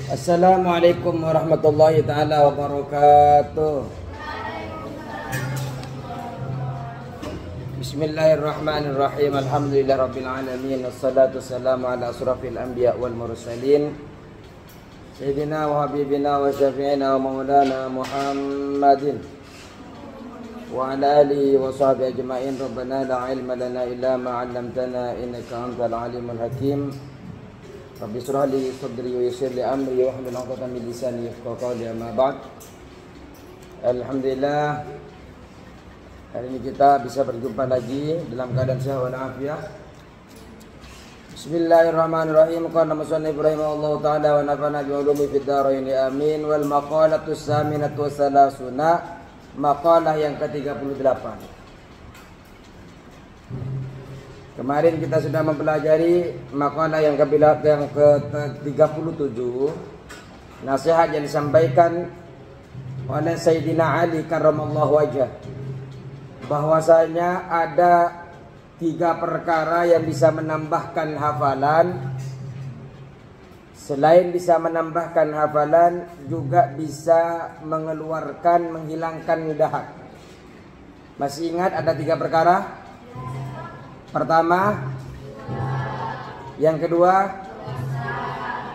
Assalamualaikum warahmatullahi ta'ala wabarakatuh. Bismillahirrahmanirrahim. Alhamdulillah rabbil alamin. Wassalatu wassalamu ala asrafil anbiya wal mursalin Sayyidina wa habibina wa syafi'ina wa maulana Muhammadin wa ala alihi wa sahbihi ajma'in. Rabbana la ilma lana illa ma 'allamtana innaka antal alimul hakim. Rabbi shrah li sadri wa yassir li amri wa hlul 'uqdatam min lisani yafqahu qawli, amma ba'd. Alhamdulillah, hari ini kita bisa berjumpa lagi dalam keadaan sehat walafiat. Bismillahirrahmanirrahim. Qala musannif rahimahullahu ta'ala wa nafa'ana bi ulumi fid dharain amin. Wal maqalatu saminatu wasalasuna, maqalah yang ke-38. Kemarin kita sudah mempelajari makalah yang ke-37, nasihat yang disampaikan oleh Sayyidina Ali karramallahu wajhah, bahwasanya ada 3 perkara yang bisa menambahkan hafalan. Selain bisa menambahkan hafalan, juga bisa menghilangkan dahak. Masih ingat ada 3 perkara? Pertama, yang kedua,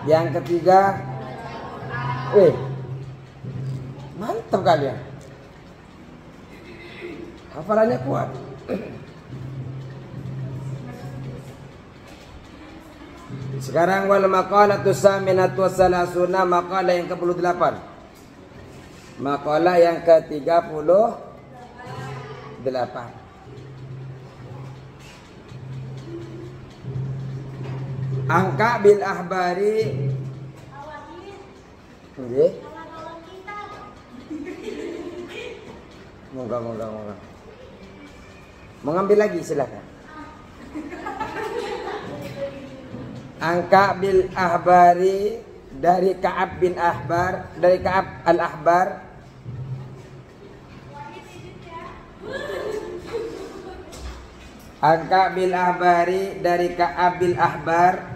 yang ketiga. Mantap kalian, hafalannya kuat. Sekarang wal maqalatu saminatu wassalasuna, maqalah yang ke-38. Maqalah yang ke-38. Angka bil ahbari. Nggih. Moga. Mengambil lagi silakan. Angka bil ahbari dari Ka'ab bin Ahbar, dari Ka'ab al-Ahbar. Angka bil ahbari dari Ka'ab bil Ahbar.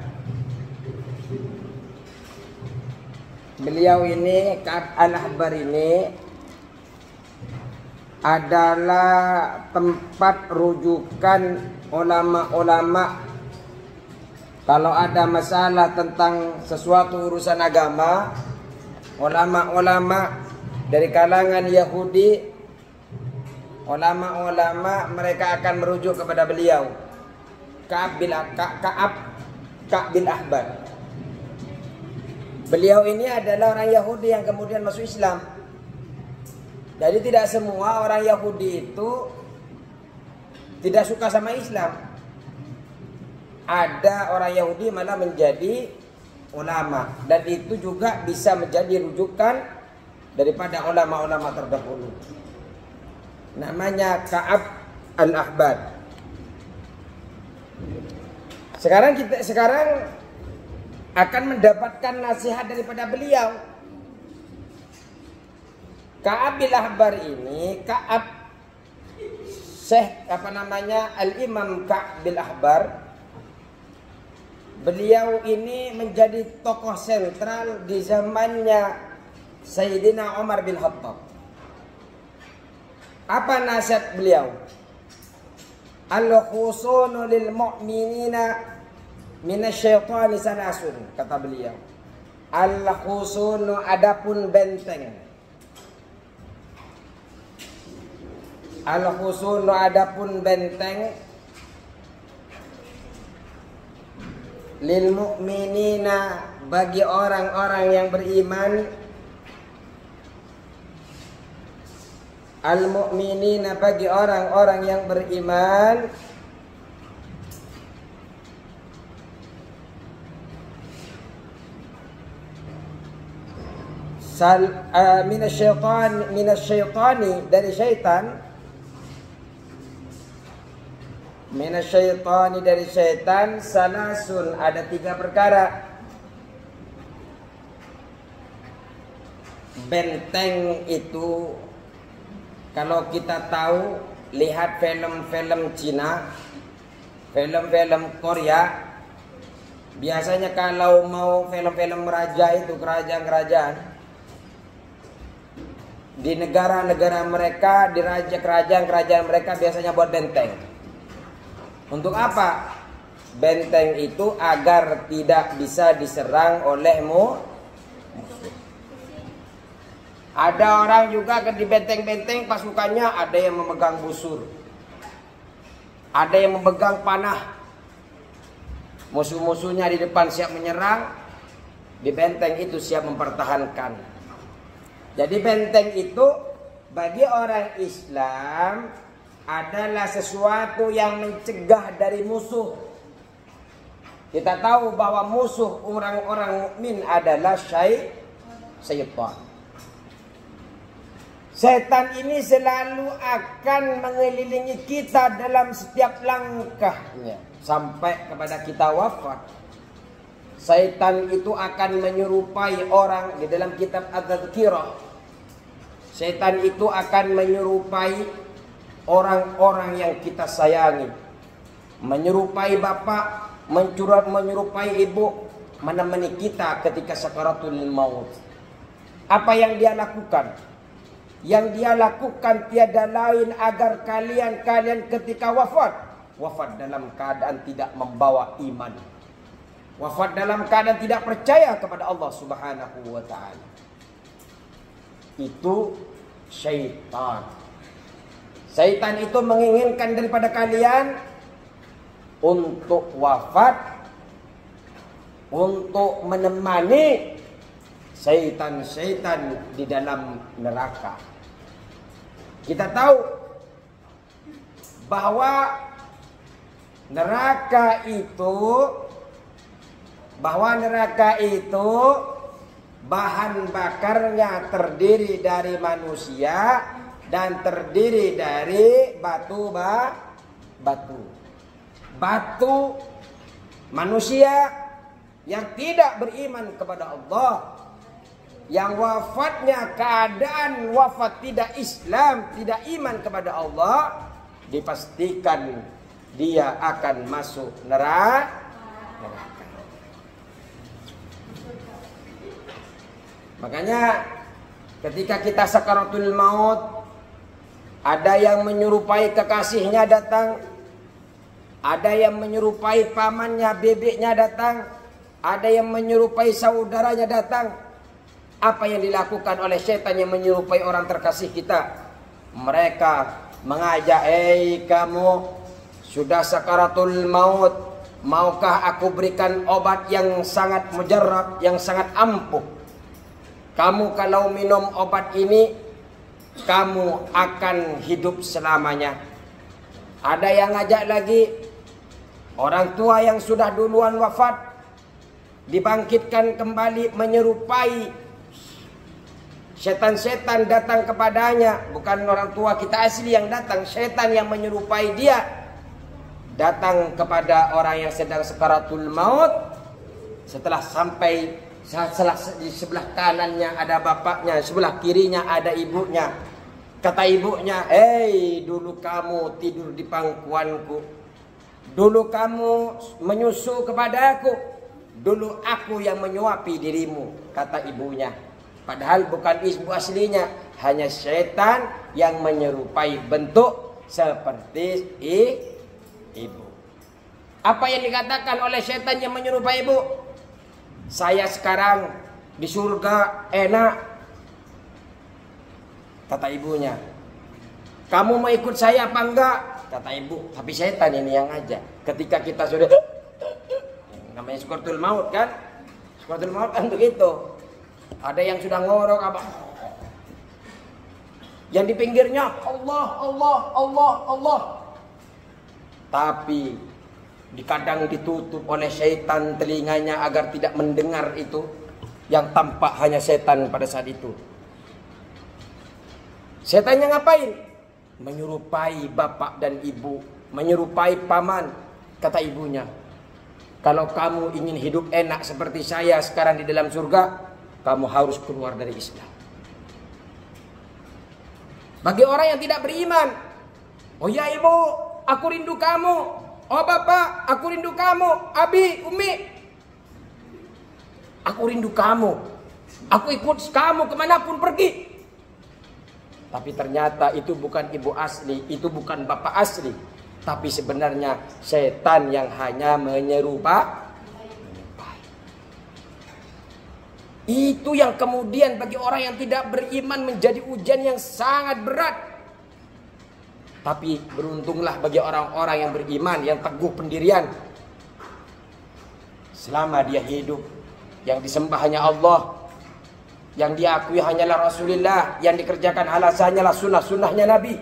Beliau ini, Ka'ab al-Ahbar ini adalah tempat rujukan ulama-ulama. Kalau ada masalah tentang sesuatu urusan agama, ulama-ulama dari kalangan Yahudi, ulama-ulama mereka akan merujuk kepada beliau, Ka'ab bin Ahbar. Beliau ini adalah orang Yahudi yang kemudian masuk Islam. Jadi tidak semua orang Yahudi itu tidak suka sama Islam. Ada orang Yahudi malah menjadi ulama, dan itu juga bisa menjadi rujukan daripada ulama-ulama terdahulu. Namanya Ka'ab al-Ahbar. Sekarang akan mendapatkan nasihat daripada beliau. Ka'ab bin Ahbar ini, Al-Imam Ka'ab bin Ahbar. Beliau ini menjadi tokoh sentral di zamannya Sayyidina Umar bin Khattab. Apa nasihat beliau? Al-khusunu lil mu'minina minasyaitani salasun, kata beliau. Al-khusunu, adapun benteng. Al-khusunu, adapun benteng. Lil mu'minina, bagi orang-orang yang beriman. Al-mu'minina, bagi orang-orang yang beriman. Minasyaitani, dari syaitan. Minasyaitani, dari syaitan. Salasun, ada 3 perkara. Benteng itu, kalau kita tahu, lihat film-film Cina, film-film Korea, Biasanya kalau mau film-film raja itu, kerajaan-kerajaan, di negara-negara mereka, di kerajaan-kerajaan mereka biasanya buat benteng. Untuk apa? Benteng itu agar tidak bisa diserang oleh musuh. Ada orang juga di benteng-benteng pasukannya ada yang memegang busur, ada yang memegang panah. Musuh-musuhnya di depan siap menyerang, di benteng itu siap mempertahankan. Jadi benteng itu bagi orang Islam adalah sesuatu yang mencegah dari musuh. Kita tahu bahwa musuh orang-orang mukmin adalah syaitan. Setan ini selalu akan mengelilingi kita dalam setiap langkahnya sampai kepada kita wafat. Setan itu akan menyerupai orang di dalam kitab At-Tadhkirah. Setan itu akan menyerupai orang-orang yang kita sayangi, menyerupai bapak, menyerupai ibu, menemani kita ketika sakaratul maut. Apa yang dia lakukan? Yang dia lakukan tiada lain agar kalian ketika wafat dalam keadaan tidak membawa iman, wafat dalam keadaan tidak percaya kepada Allah Subhanahu wa ta'ala. Itu syaitan. Syaitan itu menginginkan daripada kalian untuk wafat, untuk menemani syaitan-syaitan di dalam neraka. Kita tahu bahwa neraka itu bahan bakarnya terdiri dari manusia dan terdiri dari batu manusia yang tidak beriman kepada Allah, yang wafatnya keadaan wafat tidak Islam, tidak iman kepada Allah, dipastikan dia akan masuk neraka. Makanya ketika kita sakaratul maut, ada yang menyerupai kekasihnya datang, ada yang menyerupai pamannya, bebeknya datang, ada yang menyerupai saudaranya datang. Apa yang dilakukan oleh setan yang menyerupai orang terkasih kita? Mereka mengajak, kamu sudah sakaratul maut, maukah aku berikan obat yang sangat mujarab, yang sangat ampuh? Kamu kalau minum obat ini, kamu akan hidup selamanya. Ada yang ngajak lagi, orang tua yang sudah duluan wafat, dibangkitkan kembali menyerupai setan-setan datang kepadanya. Bukan orang tua kita asli yang datang, setan yang menyerupai dia datang kepada orang yang sedang sakaratul maut. Setelah sampai, di sebelah kanannya ada bapaknya, sebelah kirinya ada ibunya. Kata ibunya, dulu kamu tidur di pangkuanku, dulu kamu menyusu kepadaku, dulu aku yang menyuapi dirimu, kata ibunya. Padahal bukan ibu aslinya, hanya setan yang menyerupai bentuk seperti ibu. Apa yang dikatakan oleh setan yang menyerupai ibu? Saya sekarang di surga enak, kata ibunya. Kamu mau ikut saya apa enggak? Kata ibu. Tapi setan ini yang ngajak. Ketika kita sudah namanya sakaratul maut kan? Sakaratul maut kan begitu. Ada yang sudah ngorok apa? Yang di pinggirnya Allah. Tapi kadang ditutup oleh setan telinganya agar tidak mendengar itu. Yang tampak hanya setan pada saat itu. Setannya ngapain? Menyerupai bapak dan ibu, menyerupai paman. Kata ibunya, kalau kamu ingin hidup enak seperti saya sekarang di dalam surga, kamu harus keluar dari Islam. Bagi orang yang tidak beriman, oh ya ibu, aku rindu kamu. Oh bapak, aku rindu kamu. Abi, umi, Aku rindu kamu. Aku ikut kamu kemanapun pergi. Tapi ternyata itu bukan ibu asli, itu bukan bapak asli. Tapi sebenarnya setan yang hanya menyerupai. Itu yang kemudian bagi orang yang tidak beriman menjadi ujian yang sangat berat. Tapi beruntunglah bagi orang-orang yang beriman, yang teguh pendirian. Selama dia hidup, yang disembah hanya Allah, yang diakui hanyalah Rasulullah, yang dikerjakan alasannya lah sunnah-sunnahnya Nabi,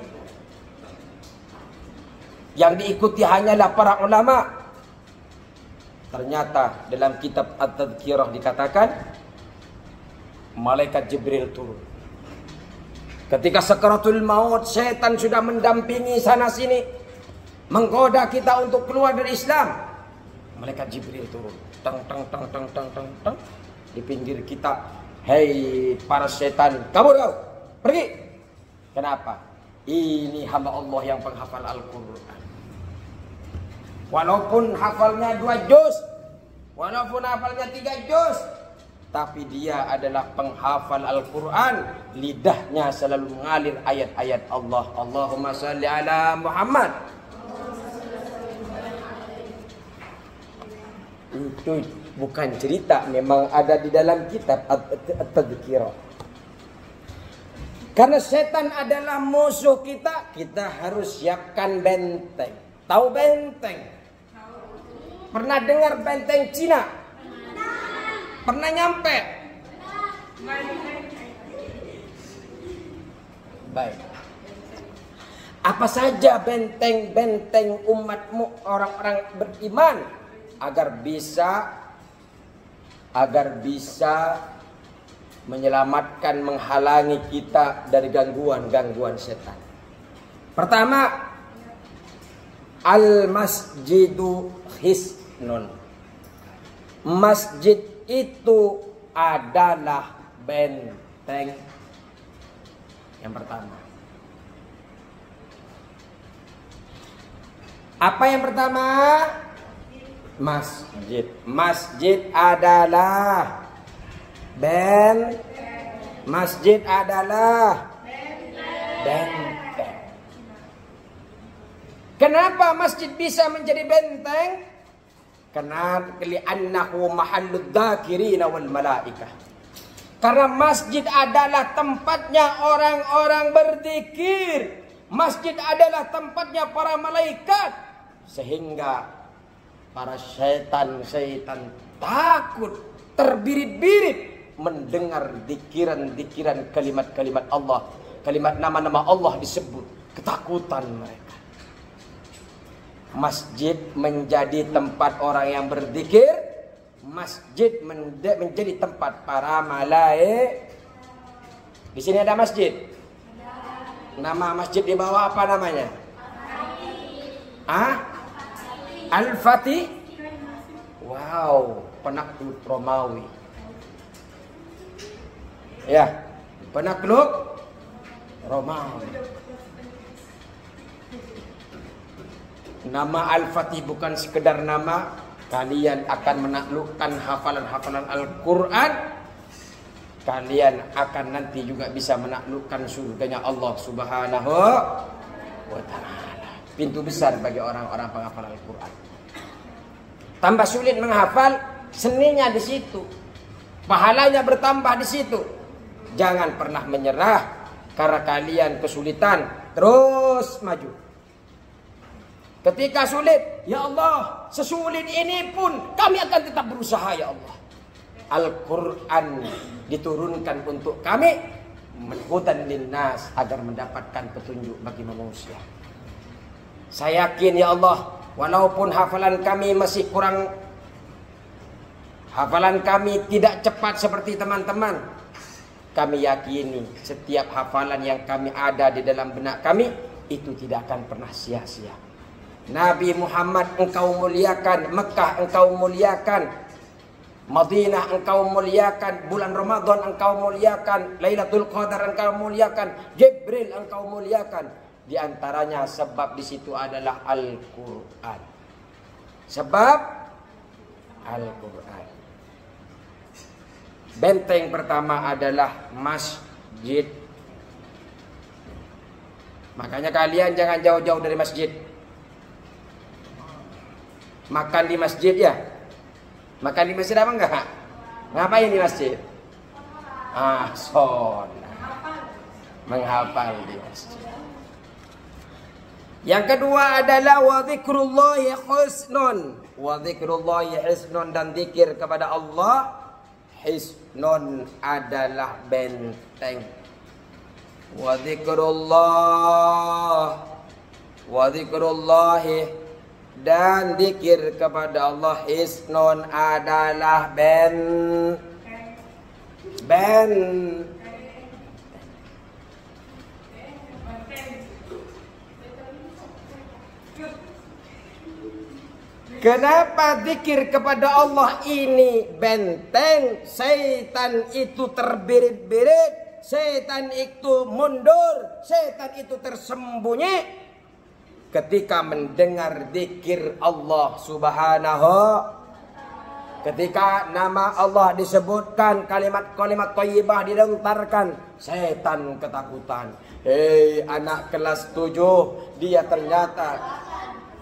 yang diikuti hanyalah para ulama. Ternyata dalam kitab At-Tadhkirah dikatakan malaikat Jibril turun. Ketika sakaratul maut, setan sudah mendampingi sana sini, menggoda kita untuk keluar dari Islam. Malaikat Jibril turun, tang tang tang tang tang tang tang di pinggir kita. Hei para setan, kabur kau, pergi. Kenapa? Ini hamba Allah yang penghafal Al-Quran. Walaupun hafalnya 2 juz, walaupun hafalnya 3 juz, tapi dia adalah penghafal Al-Quran. Lidahnya selalu mengalir ayat-ayat Allah. Allahumma salli ala Muhammad. Itu bukan cerita, memang ada di dalam kitab At-Tadhkirah. Karena setan adalah musuh kita, kita harus siapkan benteng. Tahu benteng? Pernah dengar benteng Cina? Pernah nyampe? Baik. Apa saja benteng-benteng umatmu orang-orang beriman agar bisa menyelamatkan, menghalangi kita dari gangguan-gangguan setan. Pertama, al-masjidu hisnun. Masjid itu adalah benteng. Yang pertama. Apa yang pertama? Masjid. Masjid adalah Masjid adalah benteng. Kenapa masjid bisa menjadi benteng? Karena li'annahu mahallud dzakirina wal malaikah. Karena masjid adalah tempatnya orang-orang berzikir. Masjid adalah tempatnya para malaikat. Sehingga para syaitan takut, terbirit-birit mendengar dikiran-dikiran kalimat-kalimat Allah, kalimat nama-nama Allah disebut, ketakutan mereka. Masjid menjadi tempat orang yang berzikir, masjid menjadi tempat para malaikat. Di sini ada masjid. Nama masjid di bawah apa namanya? Al-Fatih. Wow, penakluk Romawi. Ya, penakluk Romawi. Nama Al-Fatih bukan sekedar nama. Kalian akan menaklukkan hafalan-hafalan Al-Quran. Kalian akan nanti juga bisa menaklukkan surganya Allah Subhanahu wa ta'ala. Pintu besar bagi orang-orang penghafal Al-Quran. Tambah sulit menghafal, seninya di situ. Pahalanya bertambah di situ. Jangan pernah menyerah karena kalian kesulitan, terus maju. Ketika sulit, ya Allah, sesulit ini pun kami akan tetap berusaha ya Allah. Al-Quran diturunkan untuk kami, hudan linnas, agar mendapatkan petunjuk bagi manusia. Saya yakin ya Allah, walaupun hafalan kami masih kurang, hafalan kami tidak cepat seperti teman-teman, kami yakini setiap hafalan yang kami ada di dalam benak kami itu tidak akan pernah sia-sia. Nabi Muhammad engkau muliakan, Mekah engkau muliakan, Madinah engkau muliakan, bulan Ramadan engkau muliakan, Lailatul Qadar engkau muliakan, Jibril engkau muliakan. Di antaranya sebab di situ adalah Al-Quran. Sebab Al-Quran. Benteng pertama adalah masjid. Makanya kalian jangan jauh-jauh dari masjid. Makan di masjid ya. Makan di masjid apa enggak? Ngapain di masjid? Sholat. Menghafal di masjid. Yang kedua adalah wa dzikrullahi husnun. Wa dzikrullahi husnun, dan zikir kepada Allah hisnun adalah benteng. Wa dzikrullahi, dan zikir kepada Allah hisnun adalah benteng. Kenapa zikir kepada Allah ini benteng? Setan itu terbirit-birit, setan itu mundur, setan itu tersembunyi ketika mendengar zikir Allah Subhanahu. Ketika nama Allah disebutkan, kalimat-kalimat thayyibah dilontarkan, setan ketakutan. Hei anak kelas 7, dia ternyata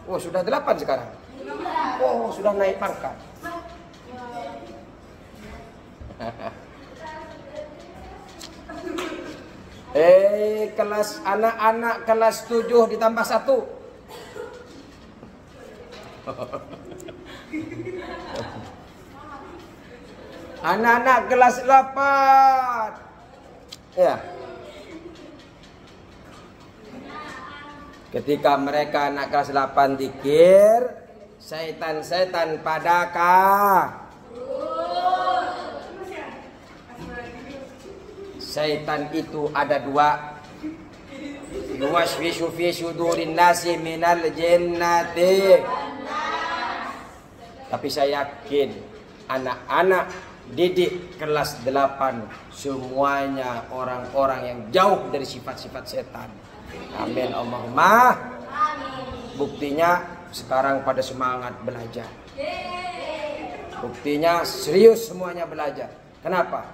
sudah 8 sekarang. Sudah naik pangkat. Anak-anak kelas 7 ditambah 1. Anak-anak kelas 8. Ya. Ketika mereka anak kelas 8 zikir, setan-setan padakah? Setan itu ada 2. Yuwaswisu fi sudurin nasi minal jinnati. Tapi saya yakin anak-anak didik kelas 8 semuanya orang-orang yang jauh dari sifat-sifat setan. Amin Allahumma. Buktinya sekarang pada semangat belajar. Buktinya serius semuanya belajar. Kenapa?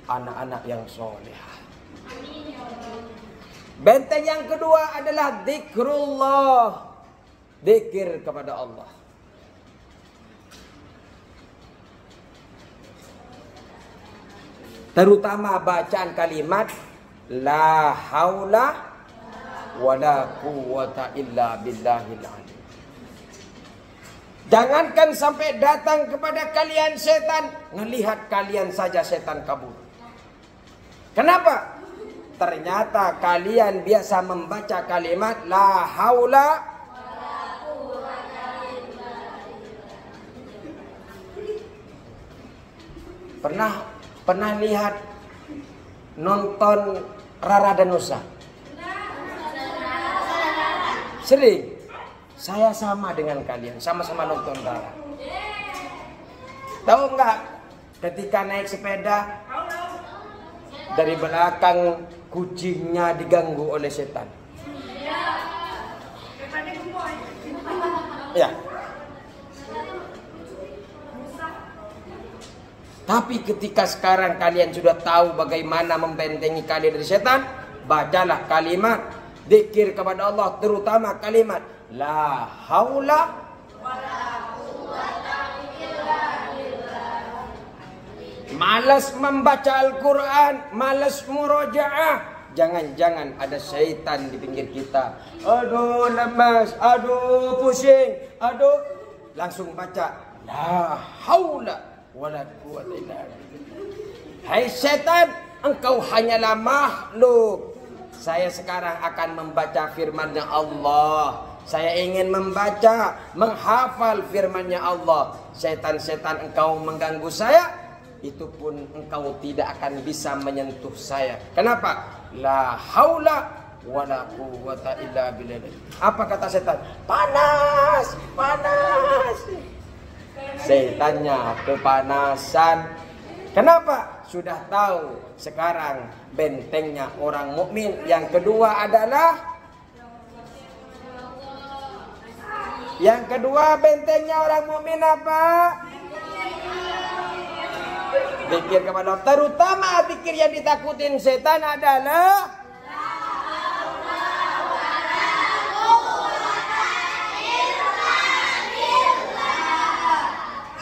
Anak-anak yang soleh. Benteng yang kedua adalah zikrullah. Zikir kepada Allah. Terutama bacaan kalimat la haula wala quwwata illa billahil azim. Jangankan sampai datang kepada kalian setan, ngelihat kalian saja setan kabur. Kenapa? Ternyata kalian biasa membaca kalimat la haula wala quwwata illa billah. Pernah lihat nonton Rara dan Nusa? Sering. Saya sama dengan kalian, sama-sama nonton Rara. Tahu nggak? Ketika naik sepeda, dari belakang kucingnya diganggu oleh setan. Ya. Tapi ketika sekarang kalian sudah tahu bagaimana membentengi kalian dari setan, bacalah kalimat zikir kepada Allah, terutama kalimat la haula wala quwwata illa billah. Malas membaca Al-Quran, malas murojaah, jangan-jangan ada syaitan di pinggir kita. Aduh lemas, aduh pusing, aduh, langsung baca la haula wala quwwata illa billah. Hai setan, engkau hanyalah makhluk. Saya sekarang akan membaca firman-Nya Allah. Saya ingin membaca, menghafal firman-Nya Allah. Setan-setan engkau mengganggu saya, itu pun engkau tidak akan bisa menyentuh saya. Kenapa? La haula wala quwwata illa billah. Apa kata setan? Panas, panas. Setannya kepanasan. Kenapa? Sudah tahu sekarang bentengnya orang mukmin. Yang kedua adalah, yang kedua bentengnya orang mukmin apa? Zikir kepada Allah. Terutama zikir yang ditakutin setan adalah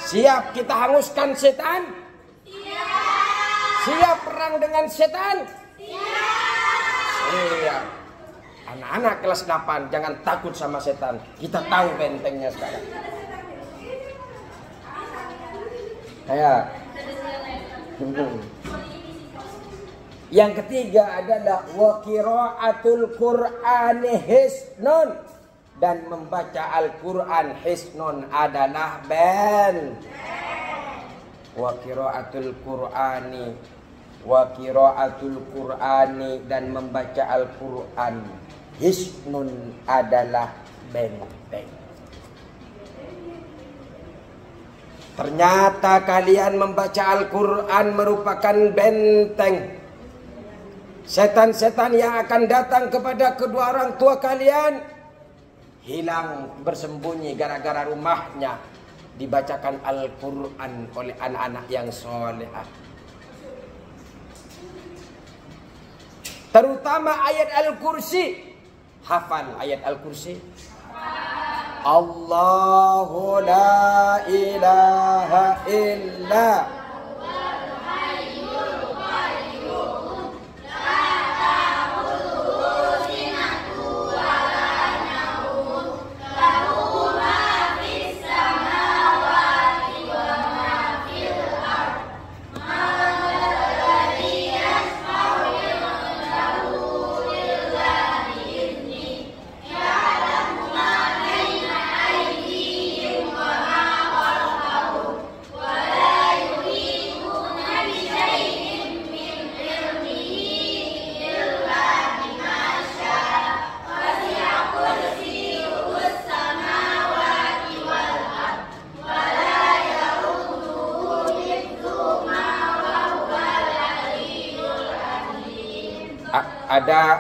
siap kita hanguskan setan? Siap perang dengan setan? Siap. Anak-anak kelas 8 jangan takut sama setan. Kita tahu bentengnya sekarang. Ya. Yang ketiga adalah wa qiraatul Qur'ani hisnun, dan membaca Al-Qur'an hisnun adalah benteng. Wa qiraatul Qur'ani dan membaca Al-Qur'an hisnun adalah benteng. Ternyata kalian membaca Al-Quran merupakan benteng. Setan-setan yang akan datang kepada kedua orang tua kalian hilang bersembunyi gara-gara rumahnya dibacakan Al-Quran oleh anak-anak yang solehah. Terutama ayat Al-Kursi. Hafal ayat Al-Kursi. Allahu la ilaha illa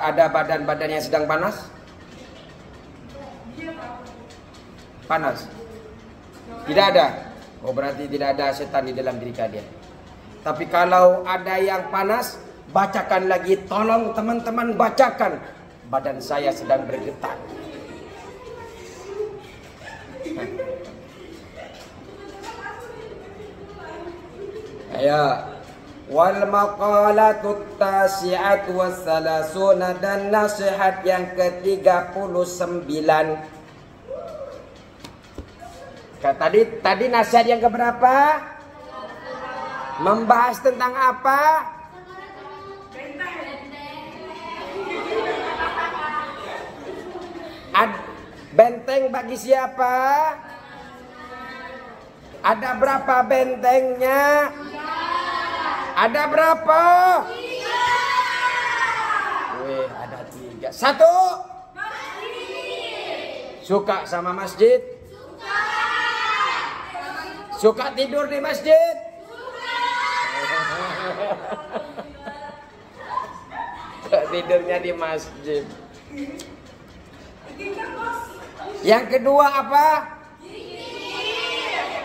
ada badan-badan yang sedang panas? Panas? Tidak ada. Oh, berarti tidak ada setan di dalam diri kalian. Tapi kalau ada yang panas, bacakan lagi. Tolong teman-teman bacakan. Badan saya sedang bergetar. Ayo. Wal maqalatut tasi'atu wassalasuna, dan nasihat yang ke-39. Tadi nasihat yang keberapa? Membahas tentang apa? Benteng bagi siapa? Ada berapa bentengnya? Ada berapa? 3. Wih, ada 3. 1. Suka sama masjid? Suka tidur di masjid? Suka tidurnya di masjid. Yang kedua apa?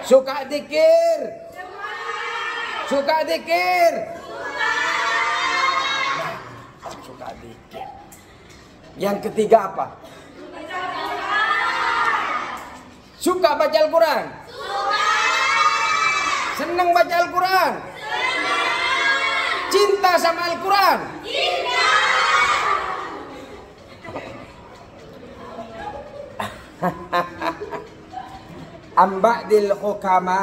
Suka zikir. Suka zikir. Suka zikir. Yang ketiga apa? Suka baca Al-Quran. Senang baca Al-Quran. Cinta sama Al-Quran. Amba'dil hukama.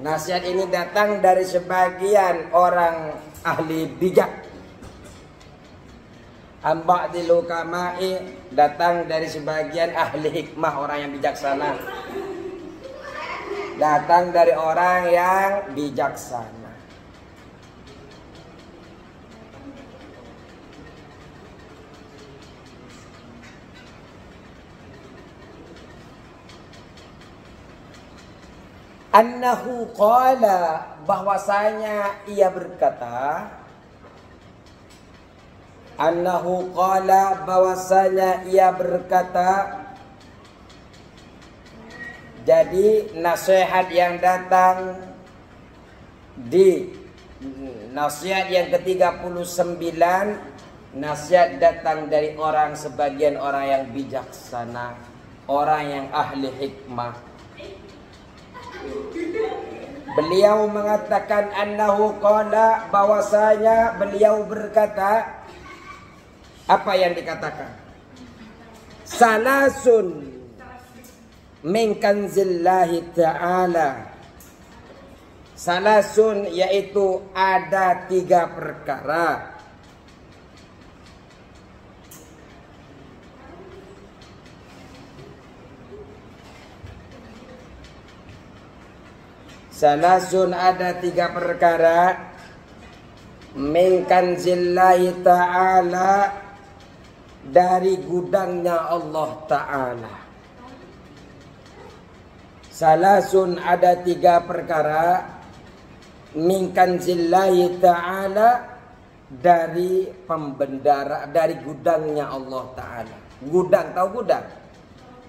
Nasihat ini datang dari sebagian orang ahli bijak. Amba'dil hukama'i datang dari sebagian ahli hikmah, orang yang bijaksana. Datang dari orang yang bijaksana. Annahu qala, bahwasanya ia berkata. Annahu qala, bahwasanya ia berkata. Jadi nasihat yang datang Di nasihat yang ke-39, nasihat datang dari sebagian orang yang bijaksana, orang yang ahli hikmah. Beliau mengatakan annahu qala, bahwasanya beliau berkata, apa yang dikatakan? Salasun min kanzillahi ta'ala. Salasun yaitu ada 3 perkara. Salasun ada 3 perkara min kanzillahi ta'ala, dari gudangnya Allah Ta'ala. Salasun ada 3 perkara min kanzillahi ta'ala, dari pembendara, dari gudangnya Allah Ta'ala. Gudang, tahu gudang?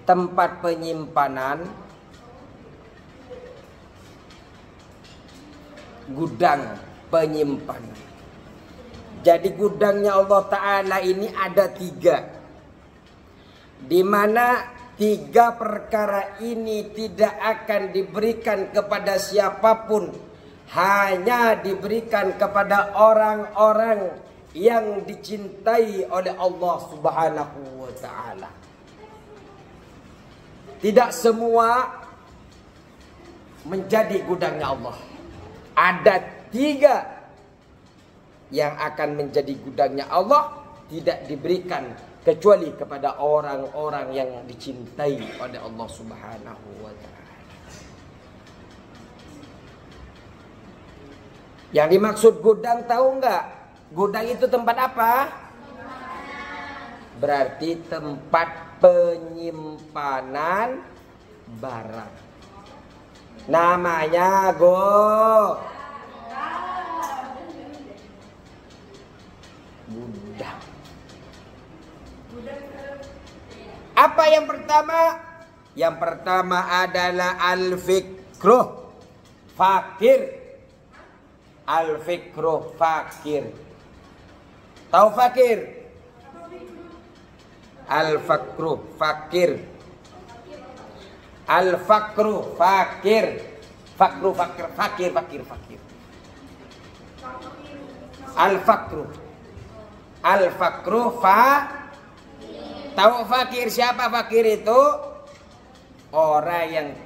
Tempat penyimpanan. Gudang penyimpanan. Jadi gudangnya Allah Ta'ala ini ada 3, di mana 3 perkara ini tidak akan diberikan kepada siapapun, hanya diberikan kepada orang-orang yang dicintai oleh Allah Subhanahu wa Ta'ala. Tidak semua menjadi gudangnya Allah. Ada 3 yang akan menjadi gudangnya Allah, tidak diberikan kecuali kepada orang-orang yang dicintai oleh Allah Subhanahu wa Ta'ala. Yang dimaksud gudang tahu enggak? Gudang itu tempat apa? Berarti tempat penyimpanan barang. Namanya gudang. Apa yang pertama? Yang pertama adalah al-fikruh fakir. Al-fikruh fakir. Tahu fakir? Al-fakruh fakir. Al-fakruh fakir. Fakruh fakir, fakir, fakir, fakir. Al-fakruh. Al-fakruh tahu fakir? Siapa fakir itu? Orang yang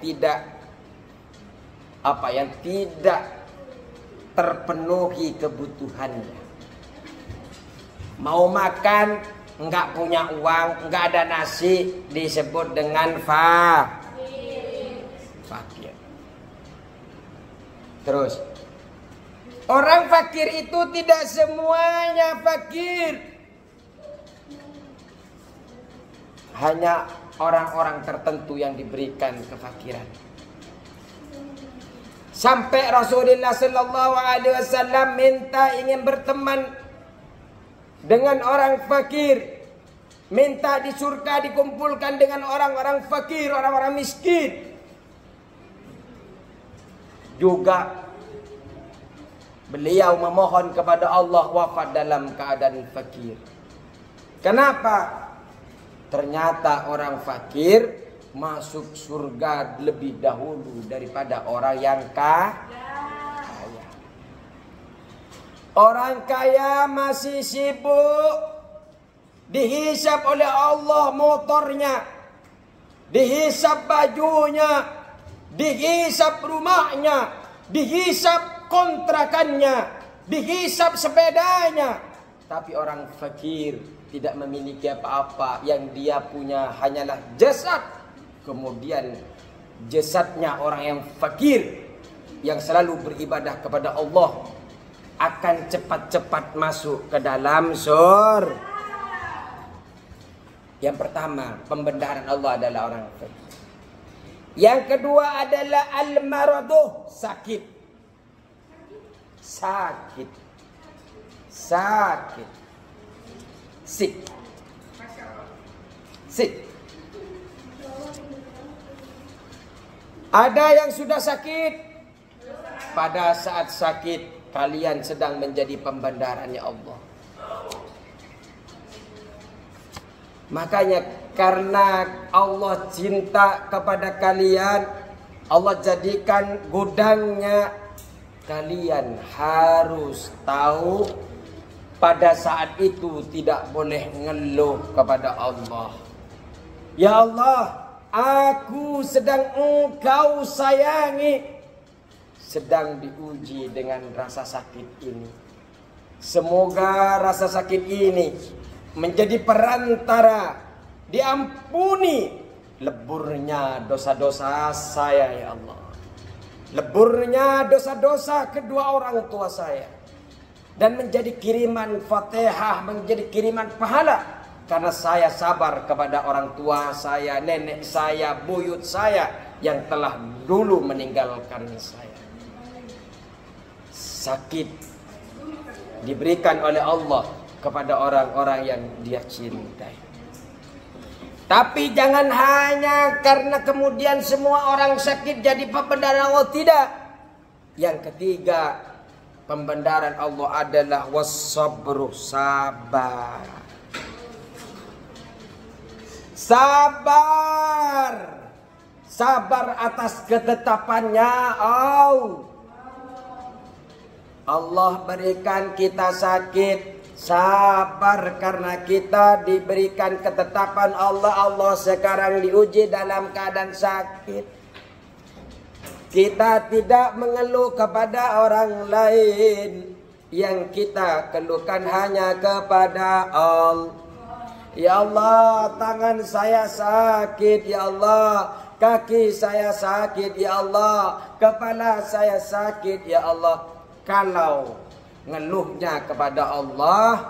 tidak terpenuhi kebutuhannya. Mau makan enggak punya uang, enggak ada nasi, disebut dengan fakir. Terus, orang fakir itu tidak semuanya fakir. Hanya orang-orang tertentu yang diberikan kefakiran. Sampai Rasulullah Sallallahu Alaihi Wasallam ingin berteman dengan orang fakir, minta di surga dikumpulkan dengan orang-orang fakir, orang-orang miskin. Juga beliau memohon kepada Allah wafat dalam keadaan fakir. Kenapa? Ternyata orang fakir masuk surga lebih dahulu daripada orang yang kaya. Orang kaya masih sibuk, dihisap oleh Allah motornya, dihisap bajunya, dihisap rumahnya, dihisap kontrakannya, dihisap sepedanya. Tapi orang fakir tidak memiliki apa-apa, yang dia punya hanyalah jasad. Kemudian jasadnya orang yang fakir, yang selalu beribadah kepada Allah, akan cepat-cepat masuk ke dalam surga. Yang pertama, pembenaran Allah adalah orang fakir. Yang kedua adalah al-maraduh, sakit. Sakit. Sakit. Sick. Sick. Ada yang sudah sakit, pada saat sakit kalian sedang menjadi pembendarannya Allah. Makanya karena Allah cinta kepada kalian, Allah jadikan gudangnya. Kalian harus tahu pada saat itu tidak boleh ngeluh kepada Allah. Ya Allah, aku sedang Engkau sayangi, sedang diuji dengan rasa sakit ini. Semoga rasa sakit ini menjadi perantara diampuni leburnya dosa-dosa saya ya Allah. Leburnya dosa-dosa kedua orang tua saya. Dan menjadi kiriman Fatihah, menjadi kiriman pahala. Karena saya sabar kepada orang tua saya, nenek saya, buyut saya yang telah dulu meninggalkan saya. Sakit diberikan oleh Allah kepada orang-orang yang Dia cintai. Tapi jangan hanya karena kemudian semua orang sakit jadi pembenaran Allah, tidak. Yang ketiga, pembenaran Allah adalah was-sabru, sabar. Sabar. Sabar atas ketetapannya Allah. Allah berikan kita sakit, sabar karena kita diberikan ketetapan Allah. Allah sekarang diuji dalam keadaan sakit. Kita tidak mengeluh kepada orang lain. Yang kita keluhkan hanya kepada Allah. Ya Allah, tangan saya sakit. Ya Allah, kaki saya sakit. Ya Allah, kepala saya sakit. Ya Allah. Kalau ngeluhnya kepada Allah,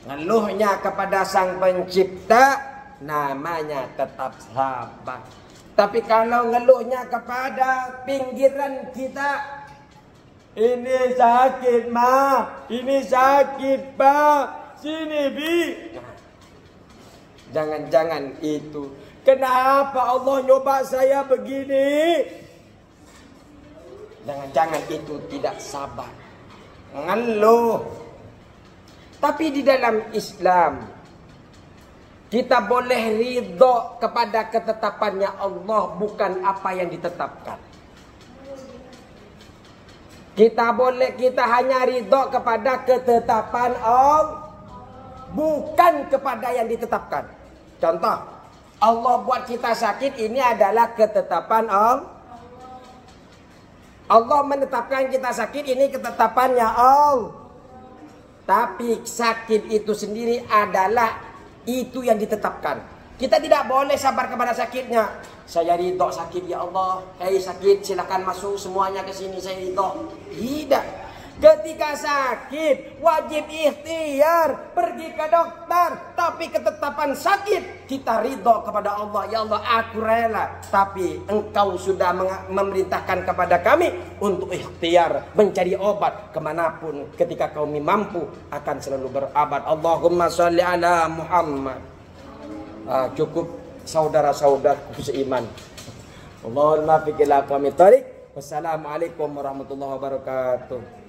ngeluhnya kepada Sang Pencipta, namanya tetap sabar. Tapi kalau ngeluhnya kepada pinggiran kita, ini sakit ma, ini sakit pak, sini bi. Jangan-jangan itu. Kenapa Allah nyoba saya begini? Jangan-jangan itu tidak sabar, ngeluh. Tapi di dalam Islam kita boleh ridho kepada ketetapannya Allah, bukan apa yang ditetapkan. Kita hanya ridho kepada ketetapan Allah, bukan kepada yang ditetapkan. Contoh, Allah buat kita sakit, ini adalah ketetapan Allah. Allah menetapkan kita sakit, ini ketetapannya Allah. Tapi sakit itu sendiri adalah itu yang ditetapkan. Kita tidak boleh sabar kepada sakitnya. Saya ridho sakit ya Allah. Hei sakit, silakan masuk semuanya ke sini, saya ridho. Tidak. Ketika sakit wajib ikhtiar pergi ke dokter. Tapi ketetapan sakit kita ridho kepada Allah. Ya Allah, aku rela. Tapi Engkau sudah memerintahkan kepada kami untuk ikhtiar mencari obat kemanapun. Ketika kami mampu akan selalu berabat. Allahumma sholli ala Muhammad. Cukup saudara-saudaraku seiman. Allahumma fiqil aqwamit thariq. Wassalamualaikum warahmatullahi wabarakatuh.